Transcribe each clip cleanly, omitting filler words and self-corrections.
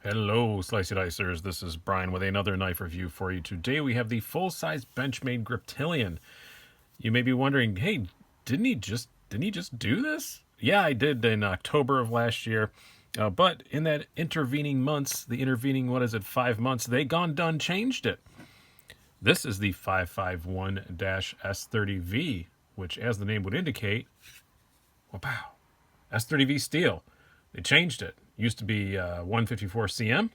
Hello, Slicey Dicers. This is Brian with another knife review for you. Today we have the full-size Benchmade Griptilian. You may be wondering, hey, didn't he just do this? Yeah, I did in October of last year. But in that intervening months, the intervening, what is it, 5 months, they gone done changed it. This is the 551-S30V, which, as the name would indicate, well, pow, S30V steel. They changed it. Used to be 154 cm.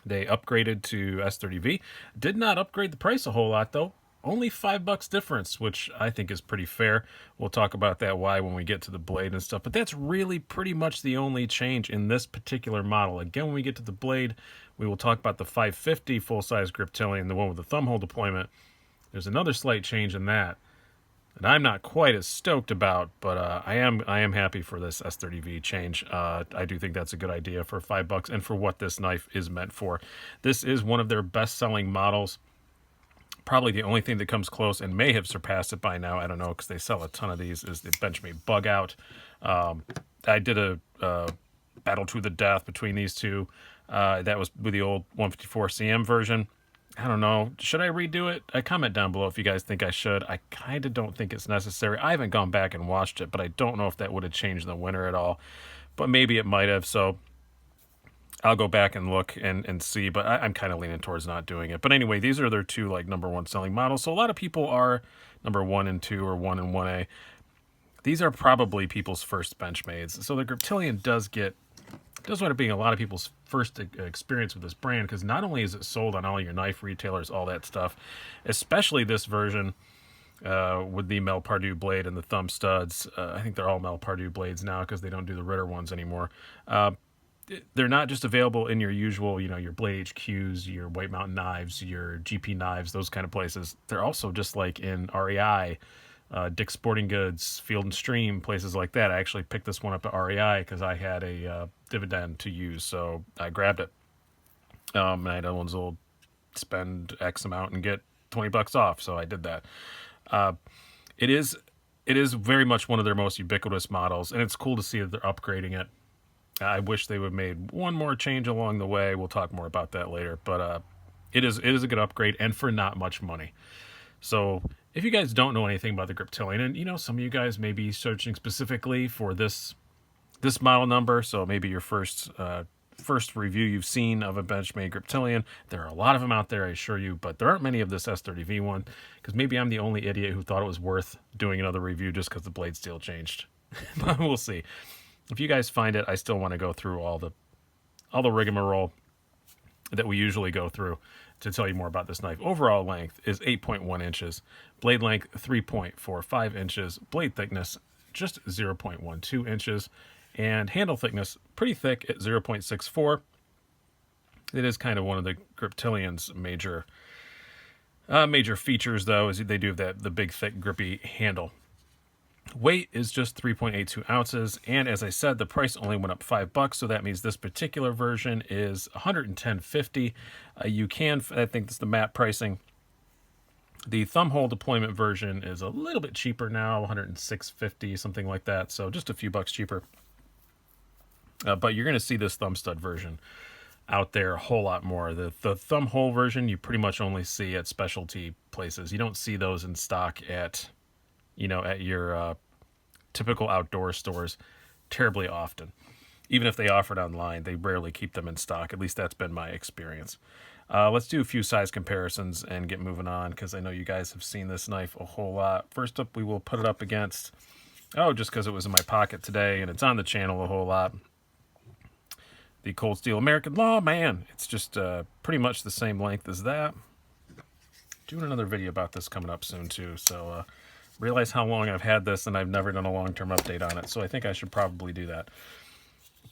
They upgraded to S30V. Did not upgrade the price a whole lot though. Only $5 difference, which I think is pretty fair. We'll talk about that why when we get to the blade and stuff. But that's really pretty much the only change in this particular model. Again, when we get to the blade, we will talk about the 550 full-size Griptilian, the one with the thumb hole deployment. There's another slight change in that I'm not quite as stoked about, but I am happy for this S30V change. I do think that's a good idea for $5 and for what this knife is meant for. This is one of their best-selling models. Probably the only thing that comes close and may have surpassed it by now. I don't know because they sell a ton of these. Is the Benchmade Bug Out. I did a battle to the death between these two. That was with the old 154 cm version. I don't know. Should I redo it? Comment down below if you guys think I should. I kind of don't think it's necessary. I haven't gone back and watched it, but I don't know if that would have changed the winner at all. But maybe it might have, so I'll go back and look and see. But I'm kind of leaning towards not doing it. But anyway, these are their two like #1 selling models. So a lot of people are #1 and 2 or 1 and 1A. These are probably people's first Benchmades. So the Griptilian does wind up being a lot of people's first experience with this brand, because not only is it sold on all your knife retailers, all that stuff, especially this version with the Mel Pardue blade and the thumb studs. I think they're all Mel Pardue blades now because they don't do the Ritter ones anymore. They're not just available in your usual, your Blade HQs, your White Mountain Knives, your GP Knives, those kind of places. They're also just like in REI, Dick's Sporting Goods, Field and Stream, places like that. I actually picked this one up at REI because I had a dividend to use, so I grabbed it. And I know ones will spend X amount and get $20 off, so I did that. It is very much one of their most ubiquitous models, and it's cool to see that they're upgrading it. I wish they would have made one more change along the way. We'll talk more about that later, but it is a good upgrade, and for not much money. So if you guys don't know anything about the Griptilian, and some of you guys may be searching specifically for this model number, so maybe your first review you've seen of a Benchmade Griptilian. There are a lot of them out there, I assure you, but there aren't many of this S30V one, because maybe I'm the only idiot who thought it was worth doing another review just because the blade steel changed. But we'll see. If you guys find it, I still want to go through all the rigmarole that we usually go through to tell you more about this knife. Overall length is 8.1 inches, blade length 3.45 inches, blade thickness just 0.12 inches, and handle thickness pretty thick at 0.64. It is kind of one of the Griptilian's major features, though, is they do have the big, thick, grippy handle. Weight is just 3.82 ounces, and as I said, the price only went up $5, so that means this particular version is $110.50. You can, I think that's the matte pricing. The thumb hole deployment version is a little bit cheaper now, $106.50, something like that, so just a few bucks cheaper. But you're going to see this thumb stud version out there a whole lot more. The thumb hole version you pretty much only see at specialty places. You don't see those in stock at your typical outdoor stores terribly often. Even if they offer it online, they rarely keep them in stock. At least that's been my experience. Let's do a few size comparisons and get moving on, because I know you guys have seen this knife a whole lot. First up, we will put it up against, just because it was in my pocket today and it's on the channel a whole lot, the Cold Steel American Law. Man, it's just pretty much the same length as that. Doing another video about this coming up soon too, so realize how long I've had this and I've never done a long-term update on it, so I think I should probably do that.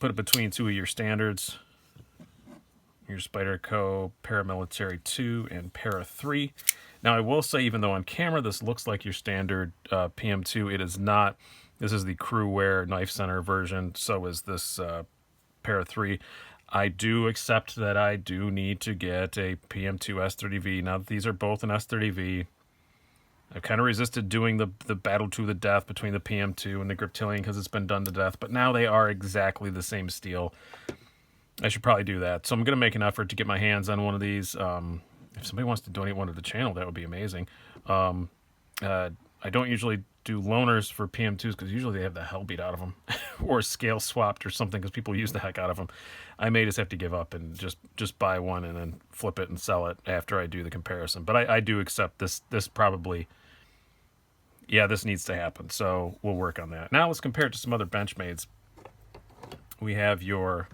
Put it between two of your standards, your Spyderco Paramilitary 2 and Para 3. Now I will say, even though on camera this looks like your standard PM2, it is not. This is the Crew Wear Knife Center version, so is this Para 3. I do accept that I do need to get a PM2 S30V. Now that these are both an S30V, I've kind of resisted doing the battle to the death between the PM2 and the Griptilian because it's been done to death, but now they are exactly the same steel. I should probably do that. So I'm going to make an effort to get my hands on one of these. If somebody wants to donate one to the channel, that would be amazing. I don't usually do loaners for PM2s because usually they have the hell beat out of them or scale swapped or something because people use the heck out of them. I may just have to give up and just buy one and then flip it and sell it after I do the comparison. But I do accept this probably, yeah, this needs to happen. So we'll work on that. Now let's compare it to some other Benchmades. We have your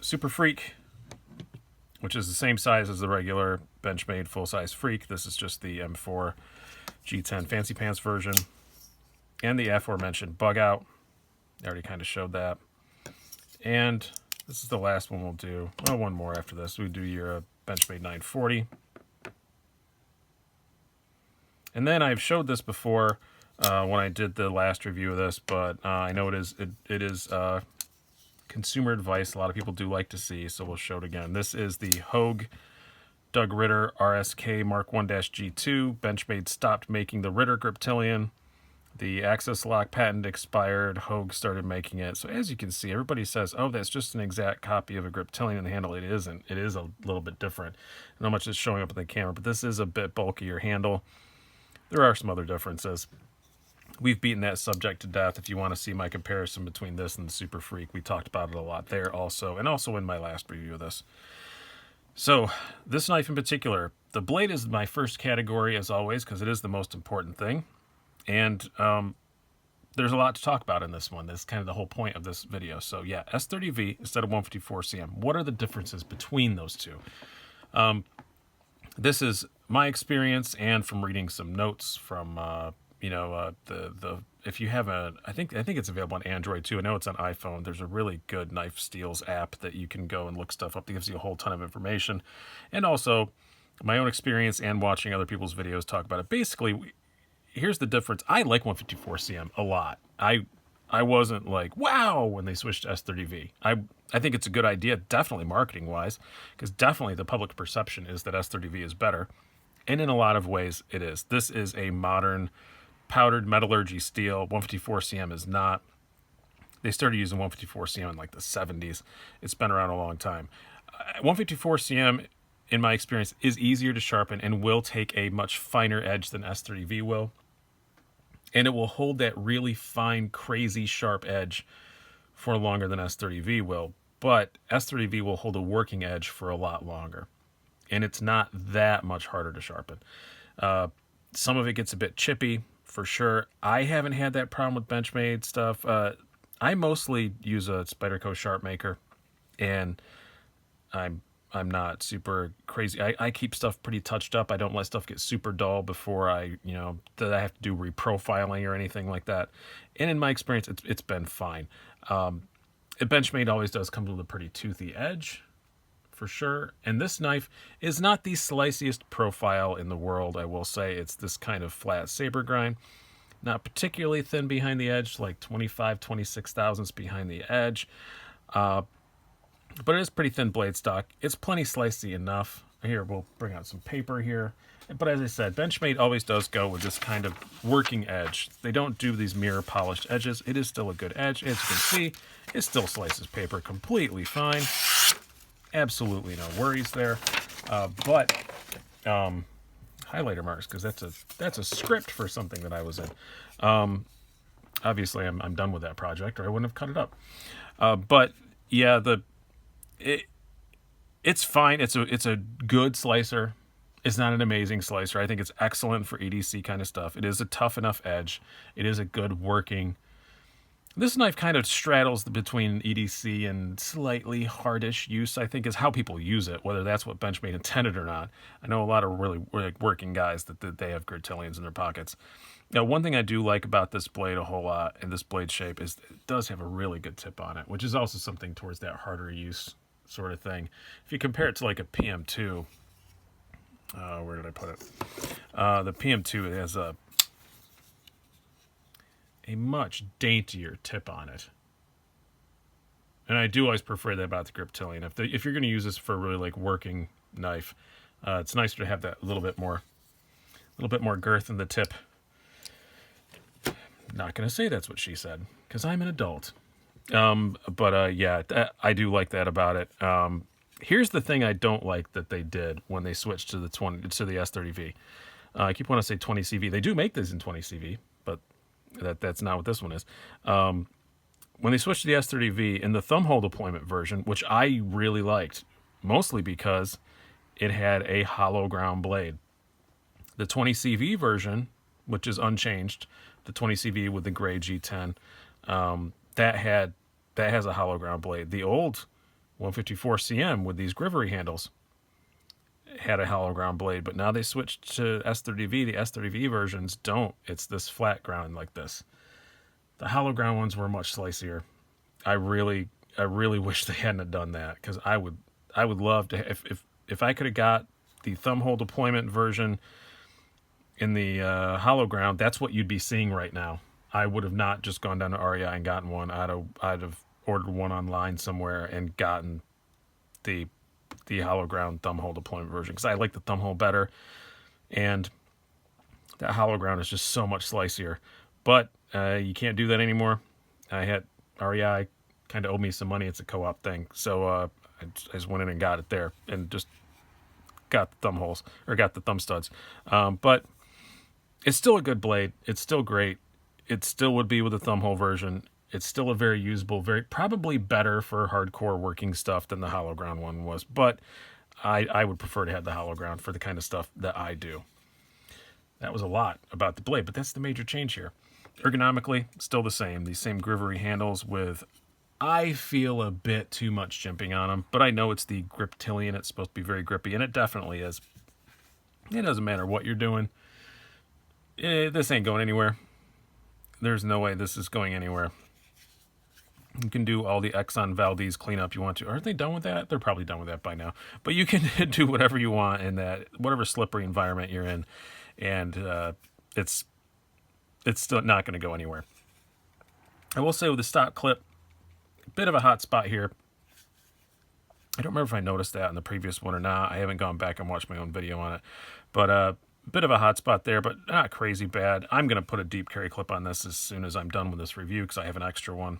Super Freak, which is the same size as the regular Benchmade full-size Freak. This is just the M4 G10 Fancy Pants version. And the aforementioned Bug Out. I already kind of showed that. And this is the last one we'll do. Well, one more after this. We do your Benchmade 940. And then I've showed this before when I did the last review of this, but I know it is consumer advice a lot of people do like to see, so we'll show it again. This is the Hogue Doug Ritter RSK Mark 1-G2. Benchmade stopped making the Ritter Griptilian. The Access Lock patent expired. Hogue started making it. So as you can see, everybody says, oh, that's just an exact copy of a Griptilian in the handle. It isn't. It is a little bit different. I don't know how much it's showing up in the camera, but this is a bit bulkier handle. There are some other differences. We've beaten that subject to death. If you want to see my comparison between this and the Super Freak, we talked about it a lot there also, and also in my last review of this. So this knife in particular, the blade is my first category as always because it is the most important thing. And there's a lot to talk about in this one. That's kind of the whole point of this video. So yeah, S30V instead of 154cm. What are the differences between those two? This is my experience and from reading some notes from if you have I think it's available on Android too. I know it's on iPhone. There's a really good Knife Steals app that you can go and look stuff up. That gives you a whole ton of information. And also my own experience and watching other people's videos talk about it. Basically, here's the difference. I like 154cm a lot. I wasn't like, wow, when they switched to S30V. I think it's a good idea, definitely marketing-wise, because definitely the public perception is that S30V is better. And in a lot of ways, it is. This is a modern powdered metallurgy steel. 154cm is not. They started using 154cm in like the 70s. It's been around a long time. 154cm, in my experience, is easier to sharpen and will take a much finer edge than S30V will. And it will hold that really fine, crazy, sharp edge for longer than S30V will. But S30V will hold a working edge for a lot longer. And it's not that much harder to sharpen. Some of it gets a bit chippy, for sure. I haven't had that problem with Benchmade stuff. I mostly use a Spyderco Sharp Maker, and I'm not super crazy. I keep stuff pretty touched up. I don't let stuff get super dull before I have to do reprofiling or anything like that. And in my experience, it's been fine. Benchmade always does come with a pretty toothy edge, for sure. And this knife is not the sliciest profile in the world, I will say. It's this kind of flat saber grind. Not particularly thin behind the edge, like 25, 26 thousandths behind the edge. But it is pretty thin blade stock. It's plenty slicey enough. Here, we'll bring out some paper here. But as I said, Benchmade always does go with this kind of working edge. They don't do these mirror polished edges. It is still a good edge. As you can see, it still slices paper completely fine. Absolutely no worries there. But highlighter marks, because that's a script for something that I was in. Obviously, I'm done with that project, or I wouldn't have cut it up. But yeah, it's fine. It's a good slicer. It's not an amazing slicer. I think it's excellent for EDC kind of stuff. It is a tough enough edge. It is a good working. This knife kind of straddles between EDC and slightly hardish use, I think, is how people use it, whether that's what Benchmade intended or not. I know a lot of really working guys that they have Griptilians in their pockets. Now, one thing I do like about this blade a whole lot, and this blade shape, is it does have a really good tip on it, which is also something towards that harder use sort of thing. If you compare it to like a PM2, where did I put it? The PM2 has a much daintier tip on it. And I do always prefer that about the Griptilian. If you're going to use this for a really like working knife, it's nicer to have that little bit more girth in the tip. Not going to say that's what she said, because I'm an adult. Yeah, I do like that about it. Here's the thing I don't like that they did when they switched to the S30V. I keep wanting to say 20 CV. They do make this in 20 CV, but that's not what this one is. When they switched to the S30V in the thumb hole deployment version, which I really liked, mostly because it had a hollow ground blade. The 20 CV version, which is unchanged, the 20 CV with the gray G10, that has a hollow ground blade. The old 154 CM with these Grivery handles had a hollow ground blade, but now they switched to S30V. The S30V versions don't. It's this flat ground like this. The hollow ground ones were much slicier. I really wish they hadn't have done that, because I would love to, if I could have got the thumb hole deployment version in the hollow ground. That's what you'd be seeing right now. I would have not just gone down to REI and gotten one. I'd have ordered one online somewhere and gotten the hollow ground thumb hole deployment version, because I like the thumb hole better, and that hollow ground is just so much slicier. But you can't do that anymore. I had REI kind of owed me some money. It's a co-op thing, so I just went in and got it there, and just got the thumb holes, or got the thumb studs. But it's still a good blade. It's still great. It still would be with the thumb hole version. It's still a very usable, very probably better for hardcore working stuff than the hollow ground one was. But I would prefer to have the hollow ground for the kind of stuff that I do. That was a lot about the blade, but that's the major change here. Ergonomically, still the same. These same Grivery handles with, I feel, a bit too much jimping on them, but I know it's the Griptilian. It's supposed to be very grippy, and it definitely is. It doesn't matter what you're doing. This ain't going anywhere. There's no way this is going anywhere. You can do all the Exxon Valdez cleanup you want to. Aren't they done with that? They're probably done with that by now. But you can do whatever you want in that, whatever slippery environment you're in, and it's still not going to go anywhere. I will say with the stock clip, a bit of a hot spot here. I don't remember if I noticed that in the previous one or not. I haven't gone back and watched my own video on it. But a bit of a hot spot there, but not crazy bad. I'm going to put a deep carry clip on this as soon as I'm done with this review, because I have an extra one.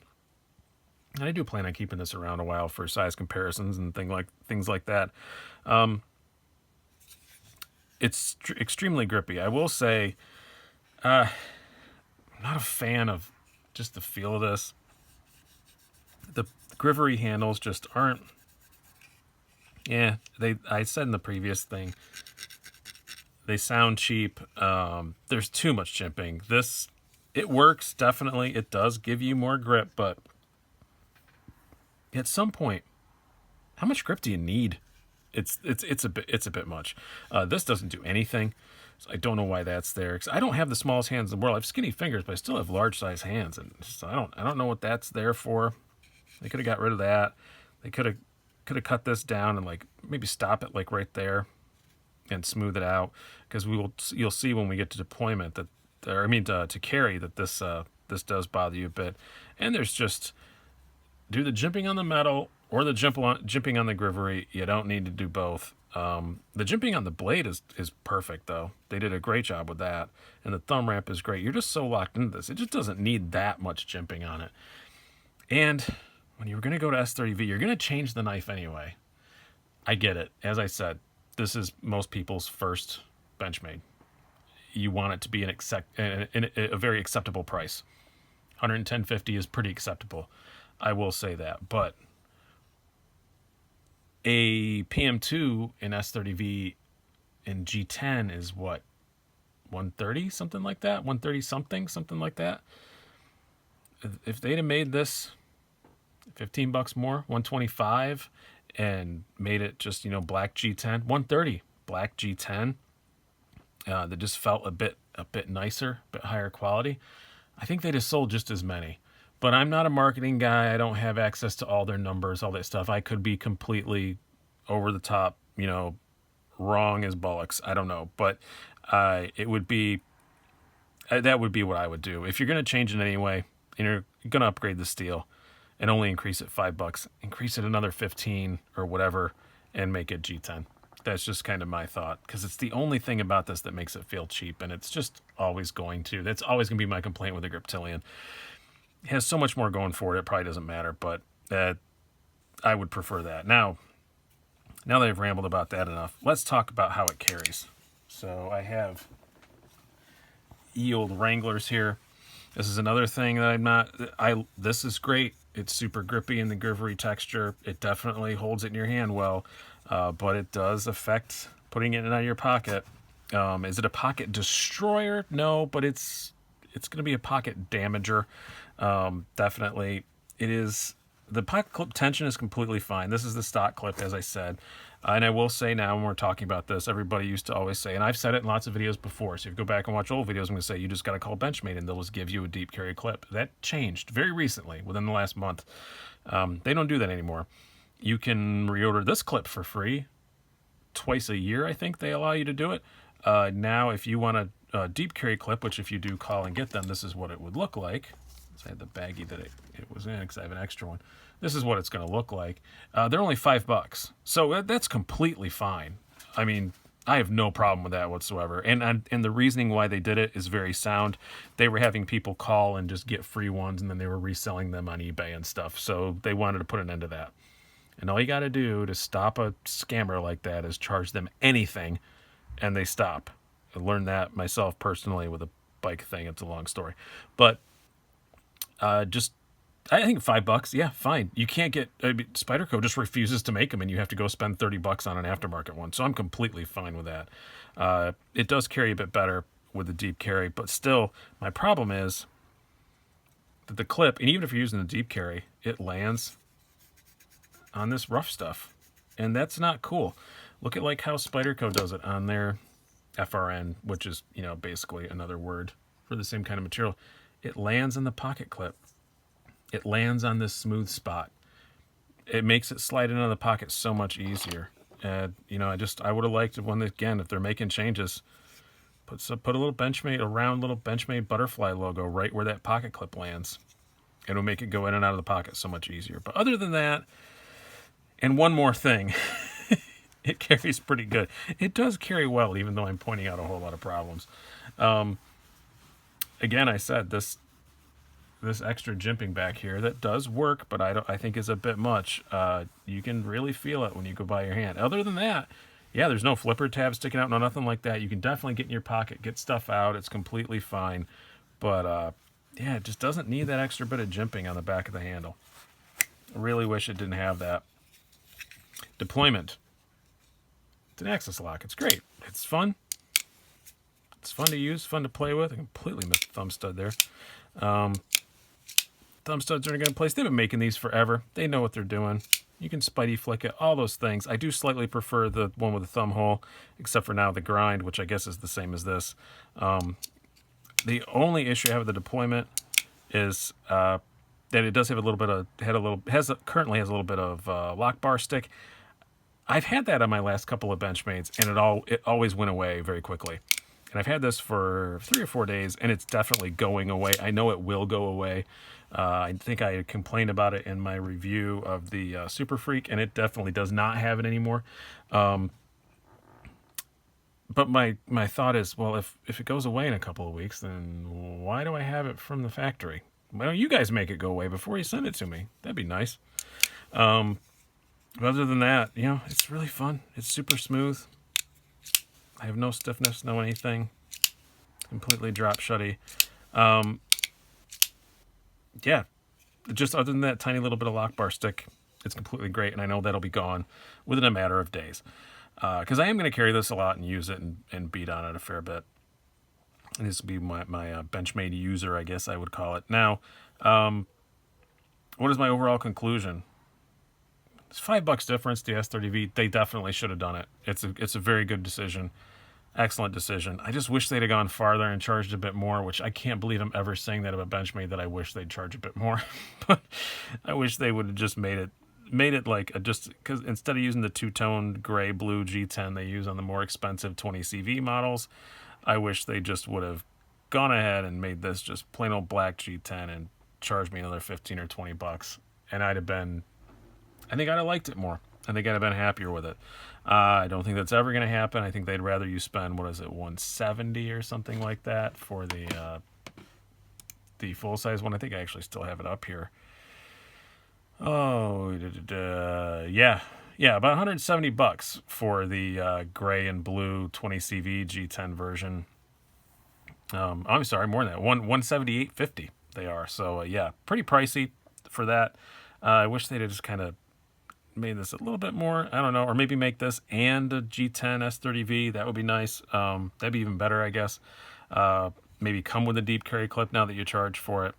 And I do plan on keeping this around a while for size comparisons and things like that. It's extremely grippy. I will say, I'm not a fan of just the feel of this. The Grivery handles just aren't. Yeah, I said in the previous thing, they sound cheap. There's too much jimping. It works, definitely. It does give you more grip, but at some point, how much grip do you need? It's a bit much. This doesn't do anything, so I don't know why that's there. Because I don't have the smallest hands in the world. I have skinny fingers, but I still have large size hands, and so I don't know what that's there for. They could have got rid of that. They could have cut this down and maybe stop it right there, and smooth it out. Because you'll see when we get to deployment to carry that this does bother you a bit. And there's just, do the jimping on the metal or the jimping on the Grivery. You don't need to do both. The jimping on the blade is perfect, though. They did a great job with that. And the thumb ramp is great. You're just so locked into this. It just doesn't need that much jimping on it. And when you're going to go to S30V, you're going to change the knife anyway. I get it. As I said, this is most people's first Benchmade. You want it to be a very acceptable price. $110.50 is pretty acceptable. I will say that. But a PM2 in S30V in G10 is what? 130, something like that? 130 something like that. If they'd have made this $15 more, 125, and made it just, black G10, 130 black G10, that just felt a bit nicer, a bit higher quality, I think they'd have sold just as many. But I'm not a marketing guy. I don't have access to all their numbers, all that stuff. I could be completely over the top, wrong as bollocks. I don't know. But it would be, that would be what I would do. If you're going to change it anyway, and you're going to upgrade the steel and only increase it $5, increase it another 15 or whatever, and make it G10. That's just kind of my thought, because it's the only thing about this that makes it feel cheap, and it's just always going to. That's always going to be my complaint with the Griptilian. has so much more going for it, it probably doesn't matter, but I would prefer that. Now that I've rambled about that enough, let's talk about how it carries. So I have old Wranglers here. This is another thing that this is great. It's super grippy in the grivery texture. It definitely holds it in your hand well, but it does affect putting it in your pocket. Is it a pocket destroyer? No, but it's going to be a pocket damager. Definitely. It is. The pocket clip tension is completely fine. This is the stock clip, as I said. And I will say now, when we're talking about this, everybody used to always say, and I've said it in lots of videos before, so if you go back and watch old videos, I'm going to say, you just got to call Benchmade and they'll just give you a deep carry clip. That changed very recently, within the last month. They don't do that anymore. You can reorder this clip for free. Twice a year, I think they allow you to do it. Now, if you want a deep carry clip, which if you do call and get them, this is what it would look like. I had the baggie that it was in because I have an extra one. This is what it's going to look like. They're only $5, so that's completely fine. I mean, I have no problem with that whatsoever. And the reasoning why they did it is very sound. They were having people call and just get free ones, and then they were reselling them on eBay and stuff. So they wanted to put an end to that. And all you got to do to stop a scammer like that is charge them anything, and they stop. I learned that myself personally with a bike thing. It's a long story, but I think $5, yeah, fine. You can't get Spyderco just refuses to make them, and you have to go spend $30 on an aftermarket one. So I'm completely fine with that. It does carry a bit better with the deep carry, but still, my problem is that the clip, and even if you're using the deep carry, it lands on this rough stuff, and that's not cool. Look at like how Spyderco does it on their FRN, which is basically another word for the same kind of material. It lands on the pocket clip. It lands on this smooth spot. It makes it slide into the pocket so much easier. I would have liked one that, again, if they're making changes, put a little Benchmade, a round little Benchmade butterfly logo right where that pocket clip lands. It'll make it go in and out of the pocket so much easier. But other than that, and one more thing, it carries pretty good. It does carry well, even though I'm pointing out a whole lot of problems. Again, I said this extra jimping back here that does work, but I think is a bit much. You can really feel it when you go by your hand. Other than that, yeah, there's no flipper tab sticking out, no nothing like that. You can definitely get in your pocket, get stuff out. It's completely fine, but yeah, it just doesn't need that extra bit of jimping on the back of the handle. I really wish it didn't have that. Deployment. It's an axis lock. It's great. It's fun. It's fun to use, fun to play with. I completely missed the thumb stud there. Thumb studs are in a good place. They've been making these forever. They know what they're doing. You can Spidey flick it, all those things. I do slightly prefer the one with the thumb hole, except for now the grind, which I guess is the same as this. The only issue I have with the deployment is that it does have currently has a little bit of lock bar stick. I've had that on my last couple of Benchmades, and it always went away very quickly. And I've had this for 3 or 4 days, and it's definitely going away. I know it will go away. I think I complained about it in my review of the Super Freak, and it definitely does not have it anymore. But my thought is, well, if it goes away in a couple of weeks, then why do I have it from the factory? Why don't you guys make it go away before you send it to me? That'd be nice. But other than that, it's really fun. It's super smooth. I have no stiffness, no anything. Completely drop shutty. Yeah, just other than that tiny little bit of lock bar stick, it's completely great, and I know that'll be gone within a matter of days. Because I am going to carry this a lot and use it and beat on it a fair bit. And this will be my Benchmade user, I guess I would call it. Now, what is my overall conclusion? It's $5 difference, the S30V. They definitely should have done it. It's a very good decision. Excellent decision. I just wish they'd have gone farther and charged a bit more, which I can't believe I'm ever saying that about Benchmade, that I wish they'd charge a bit more. But I wish they would have just made it like because instead of using the two-tone gray blue G10 they use on the more expensive 20CV models, I wish they just would have gone ahead and made this just plain old black G10 and charged me another $15 or $20, and I think I'd have liked it more. I think I'd have been happier with it. I don't think that's ever going to happen. I think they'd rather you spend, $170 or something like that for the the full size one. I think I actually still have it up here. Oh, yeah, about 170 bucks for the gray and blue 20CV G10 version. I'm sorry, more than that. 178.50 they are. So yeah, pretty pricey for that. I wish they'd have just kind of made this a little bit more. I don't know, or maybe make this and a G10 S30V. That would be nice. That'd be even better, I guess. Maybe come with a deep carry clip now that you charge for it.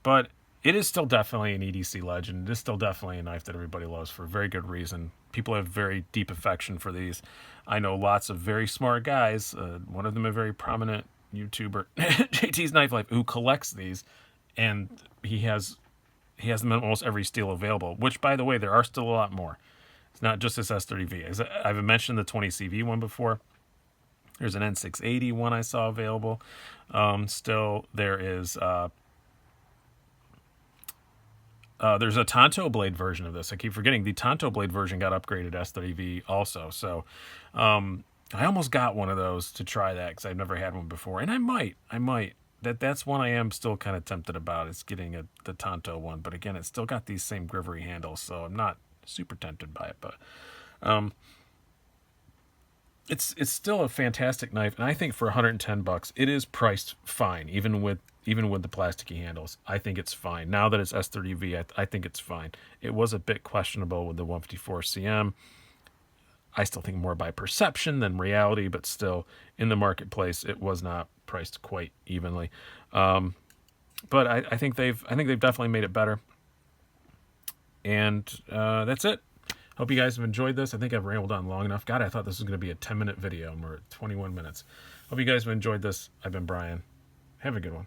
But it is still definitely an EDC legend. It is still definitely a knife that everybody loves for a very good reason. People have very deep affection for these. I know lots of very smart guys. One of them a very prominent YouTuber, JT's Knife Life, who collects these, and he has them in almost every steel available, which, by the way, there are still a lot more. It's not just this S30V. As I've mentioned the 20CV one before. There's an N680 one I saw available. Still, there is... there's a Tonto blade version of this. I keep forgetting the Tonto blade version got upgraded to S30V also. So I almost got one of those to try that because I've never had one before. And I might. That's one I am still kind of tempted about. It's getting the Tonto one. But again, it's still got these same Grivery handles. So I'm not super tempted by it. But it's still a fantastic knife. And I think for 110 bucks, it is priced fine, even with the plasticky handles. I think it's fine. Now that it's S30V, I think it's fine. It was a bit questionable with the 154 CM. I still think more by perception than reality, but still in the marketplace, it was not priced quite evenly. But I think they've definitely made it better. And that's it. Hope you guys have enjoyed this. I think I've rambled on long enough. God, I thought this was going to be a 10-minute video, and we're at 21 minutes. Hope you guys have enjoyed this. I've been Brian. Have a good one.